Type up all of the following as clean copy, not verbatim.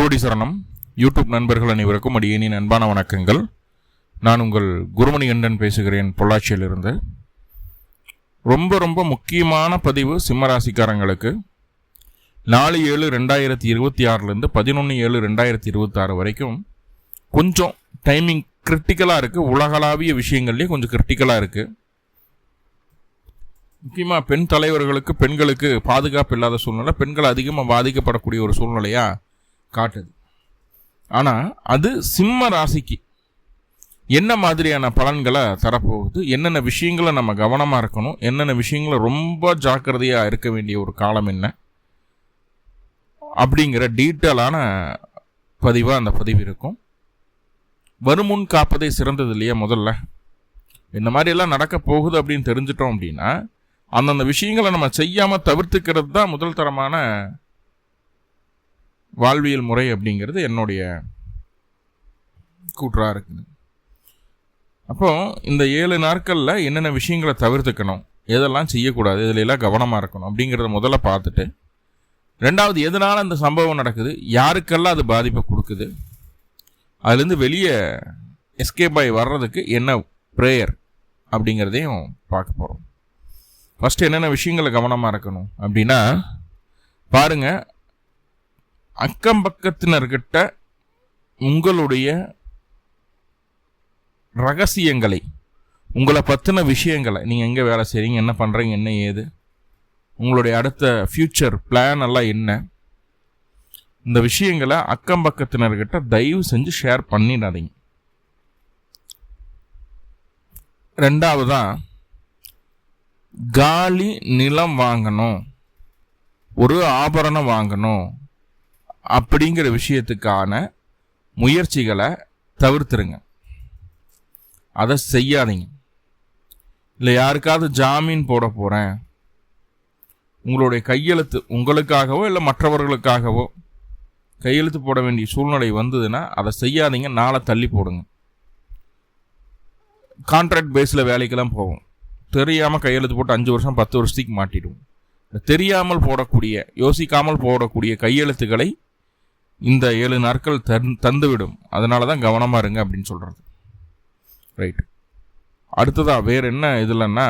திருவடி சரணம். யூடியூப் நண்பர்கள் அனைவருக்கும் அடியேனின் அன்பான வணக்கங்கள். நான் உங்கள் குருமணி கண்டன் பேசுகிறேன், பொள்ளாச்சியிலிருந்து. ரொம்ப முக்கியமான பதிவு சிம்மராசிக்காரங்களுக்கு. 4/7/2026 11/7/2026 வரைக்கும் கொஞ்சம் டைமிங் கிரிட்டிக்கலாக இருக்குது. உலகளாவிய விஷயங்கள்லேயே கொஞ்சம் கிரிட்டிக்கலாக இருக்குது. முக்கியமாக பெண் தலைவர்களுக்கு, பெண்களுக்கு பாதுகாப்பு இல்லாத சூழ்நிலை, பெண்கள் அதிகமாக பாதிக்கப்படக்கூடிய ஒரு சூழ்நிலையாக காட்டுது. ஆனால் அது சிம்ம ராசிக்கு என்ன மாதிரியான பலன்களை தரப்போகுது, என்னென்ன விஷயங்களை நம்ம கவனமாக இருக்கணும், என்னென்ன விஷயங்களை ரொம்ப ஜாக்கிரதையாக இருக்க வேண்டிய ஒரு காலம் என்ன அப்படிங்கிற டீட்டெயிலான பதிவாக அந்த பதிவு இருக்கும். வருமுன் காப்பதே சிறந்தது இல்லையா? முதல்ல இந்த மாதிரி எல்லாம் நடக்க போகுது அப்படின்னு தெரிஞ்சிட்டோம் அப்படின்னா அந்தந்த விஷயங்களை நம்ம செய்யாமல் தவிர்த்துக்கிறது தான் முதல் தரமான வாழ்வியல் முறை அப்படிங்கிறது என்னுடைய கூற்றாக இருக்குது. அப்போ இந்த 7 நாட்களில் என்னென்ன விஷயங்களை தவிர்த்துக்கணும், எதெல்லாம் செய்யக்கூடாது, இதில் எல்லாம் கவனமாக இருக்கணும் அப்படிங்கிறத முதல்ல பார்த்துட்டு, ரெண்டாவது எதனால் அந்த சம்பவம் நடக்குது, யாருக்கெல்லாம் அது பாதிப்பை கொடுக்குது, அதுலேருந்து வெளியே எஸ்கேப் ஆகி வர்றதுக்கு என்ன ப்ரேயர் அப்படிங்கிறதையும் பார்க்க போகிறோம். ஃபஸ்ட்டு என்னென்ன விஷயங்களை கவனமாக இருக்கணும் அப்படின்னா, பாருங்கள், அக்கம் பக்கத்தினர்கிட்ட உங்களுடைய ரகசியங்களை, உங்களை பற்றின விஷயங்களை, நீங்கள் எங்கே வேலை செய்கிறீங்க, என்ன பண்ணுறீங்க, என்ன ஏது, உங்களுடைய அடுத்த ஃப்யூச்சர் பிளான் எல்லாம் என்ன, இந்த விஷயங்களை அக்கம் பக்கத்தினர்கிட்ட தயவு செஞ்சு ஷேர் பண்ணிடாதீங்க. ரெண்டாவதான், காலி நிலம் வாங்கணும், ஒரு ஆபரணம் வாங்கணும் அப்படிங்கிற விஷயத்துக்கான முயற்சிகளை தவிர்த்துருங்க. அதை செய்யாதீங்க. இல்லை யாருக்காவது ஜாமீன் போட போகிறேன், உங்களுடைய கையெழுத்து உங்களுக்காகவோ இல்லை மற்றவர்களுக்காகவோ கையெழுத்து போட வேண்டிய சூழ்நிலை வந்ததுன்னா அதை செய்யாதீங்க. நாளை தள்ளி போடுங்க. கான்ட்ராக்ட் பேஸில் வேலைக்கெல்லாம் போவோம், தெரியாமல் கையெழுத்து போட்டு 5 வருஷம் 10 வருஷத்துக்கு மாட்டிடுவோம். தெரியாமல் போடக்கூடிய, யோசிக்காமல் போடக்கூடிய கையெழுத்துக்களை இந்த 7 நாட்கள் தந்துவிடும். அதனால தான் கவனமாக இருங்க அப்படின்னு சொல்கிறது. ரைட். அடுத்ததாக வேறு என்ன இதுலன்னா,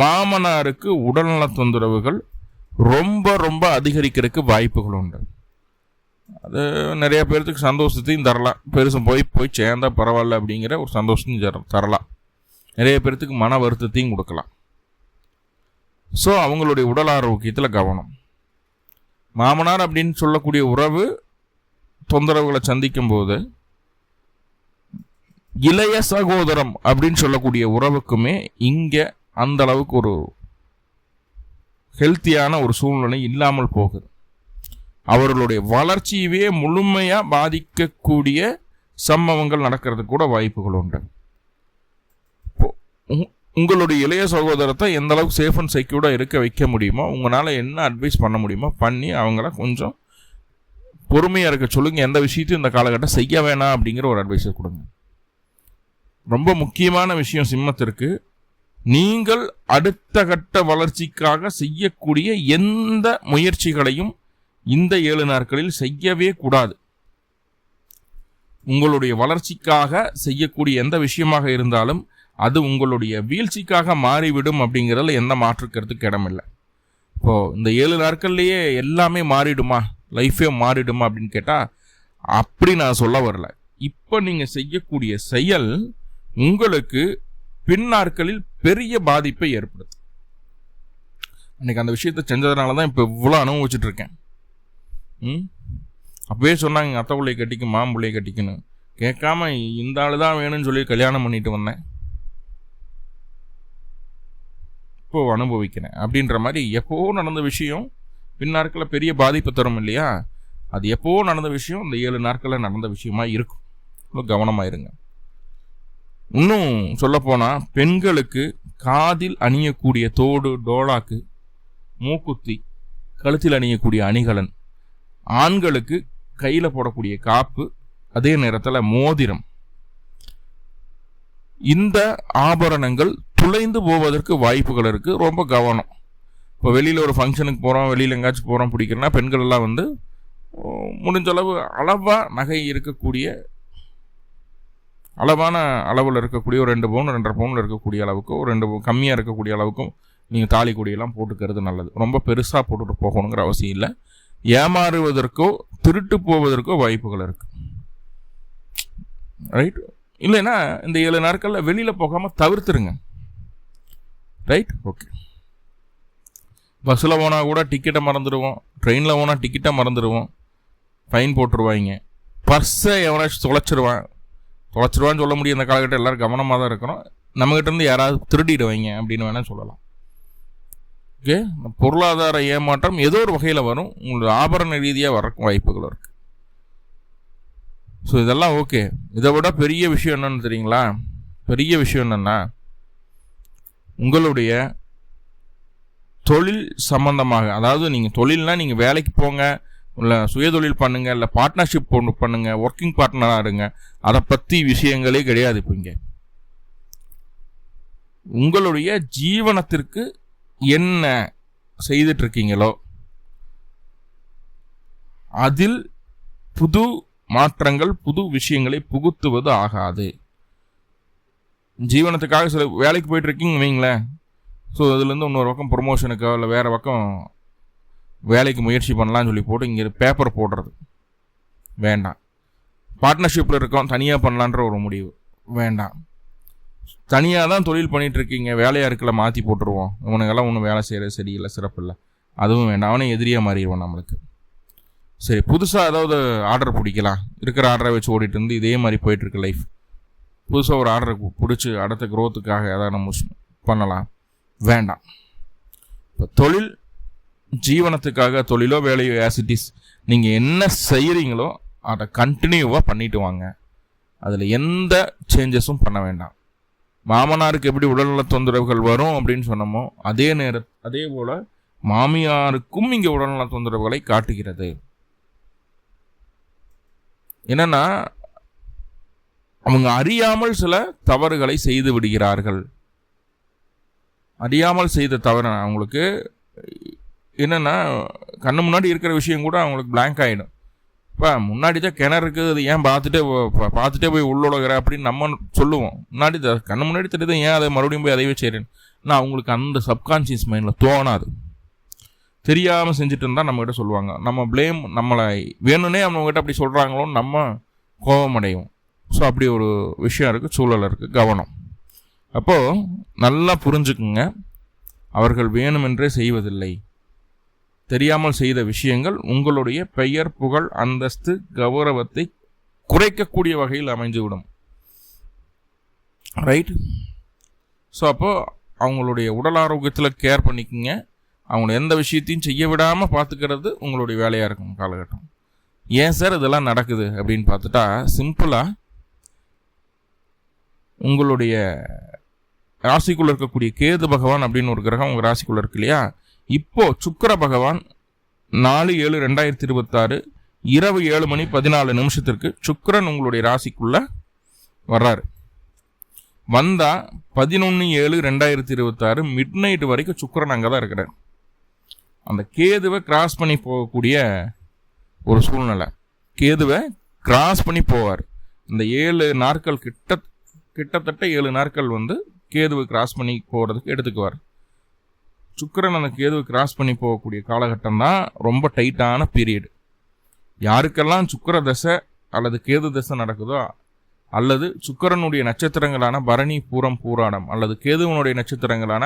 மாமனாருக்கு உடல்நல தொந்தரவுகள் ரொம்ப அதிகரிக்கிறதுக்கு வாய்ப்புகள் உண்டு. அது நிறைய பேர்த்துக்கு சந்தோஷத்தையும் தரலாம், பெருசும் போய் சேர்ந்தா பரவாயில்ல அப்படிங்கிற ஒரு சந்தோஷத்தையும் தரலாம். நிறைய பேர்த்துக்கு மன வருத்தத்தையும் கொடுக்கலாம். ஸோ அவங்களுடைய உடல் ஆரோக்கியத்தில் கவனம். மாமனார் அப்படின்னு சொல்லக்கூடிய உறவு தொந்தரவுகளை சந்திக்கும் போது, இளைய சகோதரம் அப்படின்னு சொல்லக்கூடிய உறவுக்குமே இங்கே அந்த அளவுக்கு ஒரு ஹெல்த்தியான ஒரு சூழ்நிலை இல்லாமல் போகுது. அவர்களுடைய வளர்ச்சியவே முழுமையாக பாதிக்கக்கூடிய சம்பவங்கள் நடக்கிறதுக்கு கூட வாய்ப்புகள் உண்டு. உங்களுடைய இளைய சகோதரத்தை எந்த அளவுக்கு சேஃப் அண்ட் செக்யூர்டாக இருக்க வைக்க முடியுமோ, உங்களால் என்ன அட்வைஸ் பண்ண முடியுமோ பண்ணி அவங்கள கொஞ்சம் பொறுமையாக இருக்க சொல்லுங்கள். எந்த விஷயத்தையும் இந்த காலகட்டம் செய்ய வேணாம் அப்படிங்கிற ஒரு அட்வைஸை கொடுங்க. ரொம்ப முக்கியமான விஷயம் சிம்மத்திற்கு, நீங்கள் அடுத்த கட்ட வளர்ச்சிக்காக செய்யக்கூடிய எந்த முயற்சிகளையும் இந்த 7 நாட்களில் செய்யவே கூடாது. உங்களுடைய வளர்ச்சிக்காக செய்யக்கூடிய எந்த விஷயமாக இருந்தாலும் அது உங்களுடைய வீழ்ச்சிக்காக மாறிவிடும் அப்படிங்கிறதுல எந்த மாற்று கருத்துக்கு இடமில்லை. இப்போது இந்த 7 நாட்கள்லேயே எல்லாமே மாறிடுமா, லைஃபே மாறிடுமா அப்படின்னு கேட்டால் அப்படி நான் சொல்ல வரல. இப்போ நீங்கள் செய்யக்கூடிய செயல் உங்களுக்கு பின் நாட்களில் பெரிய பாதிப்பை ஏற்படுத்தும். அன்றைக்கி அந்த விஷயத்தை செஞ்சதுனால தான் இப்போ இவ்வளோ அனுபவிச்சுட்டு இருக்கேன். அப்பவே சொன்னாங்க, எங்கள் அத்தை பிள்ளையை கட்டிக்கு, மாம்பிள்ளையை கட்டிக்கணும், கேட்காம இந்த ஆள் தான் வேணும்னு சொல்லி கல்யாணம் பண்ணிட்டு வந்தேன், இப்போ அனுபவிக்கிறேன் அப்படின்ற மாதிரி. எப்போ நடந்த விஷயம் பின்னாட்களில் பெரிய பாதிப்பு தரும் இல்லையா? அது எப்போ நடந்த விஷயம் இந்த 7 நாட்களில் நடந்த விஷயமா இருக்கும். கவனமாக இருங்க. இன்னும் சொல்லப்போனால், பெண்களுக்கு காதில் அணியக்கூடிய தோடு, டோலாக்கு, மூக்குத்தி, கழுத்தில் அணியக்கூடிய அணிகலன், ஆண்களுக்கு கையில் போடக்கூடிய காப்பு, அதே நேரத்தில் மோதிரம், இந்த ஆபரணங்கள் துளைந்து போவதற்கு வாய்ப்புகள் இருக்குது. ரொம்ப கவனம். இப்போ வெளியில் ஒரு ஃபங்க்ஷனுக்கு போகிறோம், வெளியில் எங்காச்சும் போகிறோம், பிடிக்கிறோன்னா பெண்கள் எல்லாம் முடிஞ்ச அளவு அளவாக நகை இருக்கக்கூடிய அளவான அளவில் இருக்கக்கூடிய ஒரு 2 பவுன் 2.5 பவுனில் இருக்கக்கூடிய அளவுக்கு ஒரு 2 கம்மியாக இருக்கக்கூடிய அளவுக்கும் நீங்கள் தாலி கொடியெல்லாம் போட்டுக்கிறது நல்லது. ரொம்ப பெருசாக போட்டுட்டு போகணுங்கிற அவசியம் இல்லை. ஏமாறுவதற்கோ திருட்டு போவதற்கோ வாய்ப்புகள் இருக்குது. ரைட்? இல்லைன்னா இந்த 7 நாட்களில் வெளியில் போகாமல் தவிர்த்துருங்க. ரைட்? ஓகே. பஸ்ஸில் போனால் கூட டிக்கெட்டை மறந்துடுவோம், ட்ரெயினில் போனால் டிக்கெட்டை மறந்துடுவோம், ஃபைன் போட்டுருவாங்க. பர்ஸை எவனாச்சும் தொலைச்சிருவான்னு சொல்ல முடியும். இந்த காலகட்டம் எல்லோரும் கவனமாக தான் இருக்கிறோம். நம்மகிட்ட இருந்து யாராவது திருடிடுவாங்க அப்படின்னு வேணால் சொல்லலாம். ஓகே. பொருளாதார ஏமாற்றம் ஏதோ ஒரு வகையில் வரும். உங்களுக்கு ஆபரண ரீதியாக வர வாய்ப்புகள் இருக்குது. ஸோ இதெல்லாம் ஓகே. இதை விட பெரிய விஷயம் என்னன்னு தெரியுங்களா? பெரிய விஷயம் என்னென்னா, உங்களுடைய தொழில் சம்பந்தமாக, அதாவது நீங்கள் தொழில்னால் நீங்கள் வேலைக்கு போங்க, இல்லை சுயதொழில் பண்ணுங்கள், இல்லை பார்ட்னர்ஷிப் பண்ணுங்கள், ஒர்க்கிங் பார்ட்னராக இருங்க, அதை பற்றி விஷயங்களே கிடையாது. இப்போ இங்கே உங்களுடைய ஜீவனத்திற்கு என்ன செய்துட்ருக்கீங்களோ அதில் புது மாற்றங்கள் புது விஷயங்களை புகுத்துவது ஆகாது. ஜீவனத்துக்காக சில வேலைக்கு போயிட்டுருக்கீங்க வைங்களேன். ஸோ அதுலேருந்து இன்னொரு பக்கம் ப்ரொமோஷனுக்கோ இல்லை வேறு பக்கம் வேலைக்கு முயற்சி பண்ணலான்னு சொல்லி போட்டு இங்கே பேப்பர் போடுறது வேண்டாம். பார்ட்னர்ஷிப்பில் இருக்கோம், தனியாக பண்ணலான்ற ஒரு முடிவு வேண்டாம். தனியாக தான் தொழில் பண்ணிகிட்ருக்கீங்க, வேலையாக இருக்கல மாற்றி போட்டுருவோம், இவனுங்கெல்லாம் ஒன்றும் வேலை செய்கிறது சரியில்லை, சிறப்பில்லை, அதுவும் வேண்டாம். அவனே எதிரியாக மாறிடுவோம் நம்மளுக்கு. சரி, புதுசாக ஏதாவது ஆர்டர் பிடிக்கலாம், இருக்கிற ஆர்டரை வச்சு ஓடிட்டு இருந்து இதே மாதிரி போயிட்டுருக்கு லைஃப். புதுசாக ஒரு ஆர்டரை பிடிச்சி அடுத்த க்ரோத்துக்காக ஏதாவது நம்ம பண்ணலாம், வேண்டாம். இப்போ தொழில் ஜீவனத்துக்காக தொழிலோ வேலையோ ஆசிட்டிஸ் நீங்கள் என்ன செய்கிறீங்களோ அதை கண்டினியூவாக பண்ணிட்டு வாங்க. அதில் எந்த சேஞ்சஸும் பண்ண வேண்டாம். மாமனாருக்கு எப்படி உடல்நல தொந்தரவுகள் வரும் அப்படின்னு சொன்னோமோ அதே போல் மாமியாருக்கும் இங்கே உடல்நல தொந்தரவுகளை காட்டுகிறது. என்னன்னா, அவங்க அறியாமல் சில தவறுகளை செய்து விடுகிறார்கள். அறியாமல் செய்த தவறு அவங்களுக்கு என்னென்னா, கண்ணு முன்னாடி இருக்கிற விஷயம் கூட அவங்களுக்கு பிளாங்க் ஆகிடும். இப்போ முன்னாடி தான் கிணறு இருக்குது, அது ஏன் பார்த்துட்டே போய் உள்ளுலகிற அப்படின்னு நம்ம சொல்லுவோம். முன்னாடி கண்ணு முன்னாடி தெரியுது, ஏன் அதை மறுபடியும் போய் அதைவே செய்கிறேன். ஆனால் அவங்களுக்கு அந்த சப்கான்ஷியஸ் மைண்டில் தோணாது. தெரியாமல் செஞ்சுட்டு இருந்தால் நம்மகிட்ட சொல்லுவாங்க. நம்ம ப்ளேம், நம்மளை வேணும்னே அவங்ககிட்ட அப்படி சொல்கிறாங்களோன்னு நம்ம கோபமடையும். ஸோ அப்படி ஒரு விஷயம் இருக்குது, சூழல் இருக்குது, கவனம். அப்போது நல்லா புரிஞ்சுக்குங்க, அவர்கள் வேணுமென்றே செய்வதில்லை. தெரியாமல் செய்த விஷயங்கள் உங்களுடைய பெயர், புகழ், அந்தஸ்து, கௌரவத்தை குறைக்கக்கூடிய வகையில் அமைஞ்சுவிடும். ரைட்? ஸோ அப்போது அவங்களுடைய உடல் ஆரோக்கியத்தில் கேர் பண்ணிக்கோங்க. அவங்கள எந்த விஷயத்தையும் செய்ய விடாமல் பார்த்துக்கிறது உங்களுடைய வேலையாக இருக்கும் காலகட்டம். ஏன் சார் இதெல்லாம் நடக்குது அப்படின்னு பார்த்துட்டா, சிம்பிளாக உங்களுடைய ராசிக்குள்ளே இருக்கக்கூடிய கேது பகவான் அப்படின்னு ஒரு கிரகம் உங்கள் ராசிக்குள்ளே இருக்கு இல்லையா? இப்போது சுக்கிர பகவான் 4/7/2026 இரவு 7:14 சுக்கிரன் உங்களுடைய ராசிக்குள்ளே வர்றாரு. வந்தால் 11/7/2026 மிட்நைட் வரைக்கும் சுக்கிரன் அங்கே தான் இருக்கிறார். அந்த கேதுவை கிராஸ் பண்ணி போகக்கூடிய ஒரு சூழ்நிலை. கேதுவை கிராஸ் பண்ணி போவார். இந்த 7 நாட்கள் கிட்டத்தட்ட 7 நாட்கள் கேதுவை கிராஸ் பண்ணி போகிறதுக்கு எடுத்துக்குவார். சுக்கிரன் அந்த கேதுவை கிராஸ் பண்ணி போகக்கூடிய காலகட்டம் தான் ரொம்ப டைட்டான பீரியட். யாருக்கெல்லாம் சுக்கிர தசை அல்லது கேது தசை நடக்குதோ, அல்லது சுக்கிரனுடைய நட்சத்திரங்களான பரணி, பூரம், பூராடம், அல்லது கேதுவனுடைய நட்சத்திரங்களான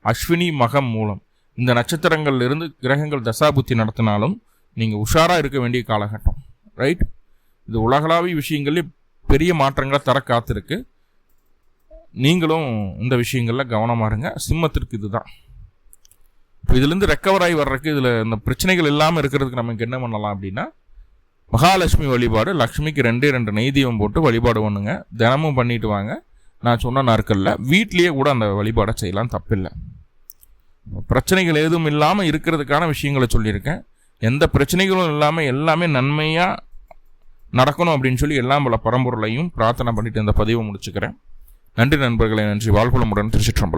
அஸ்வினி, மகம், மூலம், இந்த நட்சத்திரங்கள்லேருந்து கிரகங்கள் தசாபுத்தி நடத்தினாலும் நீங்கள் உஷாராக இருக்க வேண்டிய காலகட்டம். ரைட்? இது உலகளாவிய விஷயங்கள்லேயே பெரிய மாற்றங்களை தர காத்திருக்கு. நீங்களும் இந்த விஷயங்களில் கவனமாக இருங்க. சிம்மத்திற்கு இதுதான். இப்போ இதுலேருந்து ரெக்கவர் ஆகி வர்றதுக்கு, இதில் இந்த பிரச்சனைகள் இல்லாமல் இருக்கிறதுக்கு நமக்கு என்ன பண்ணலாம் அப்படின்னா, மகாலட்சுமி வழிபாடு, லக்ஷ்மிக்கு 2 நெய்தீபம் போட்டு வழிபாடு பண்ணுங்க. தினமும் பண்ணிட்டு வாங்க. நான் சொன்ன நாட்களில் வீட்லேயே கூட அந்த வழிபாடை செய்யலாம், தப்பில்லை. பிரச்சனைகள் எதுவும் இல்லாமல் இருக்கிறதுக்கான விஷயங்களை சொல்லியிருக்கேன். எந்த பிரச்சனைகளும் இல்லாமல் எல்லாமே நன்மையாக நடக்கணும் அப்படின்னு சொல்லி எல்லாம் பல பரம்பொருளையும் பிரார்த்தனை பண்ணிட்டு இந்த பதிவை முடிச்சுக்கிறேன். நன்றி நண்பர்களே, நன்றி. வாழ்வளமுடன். திருச்சிற்றம்பலம்.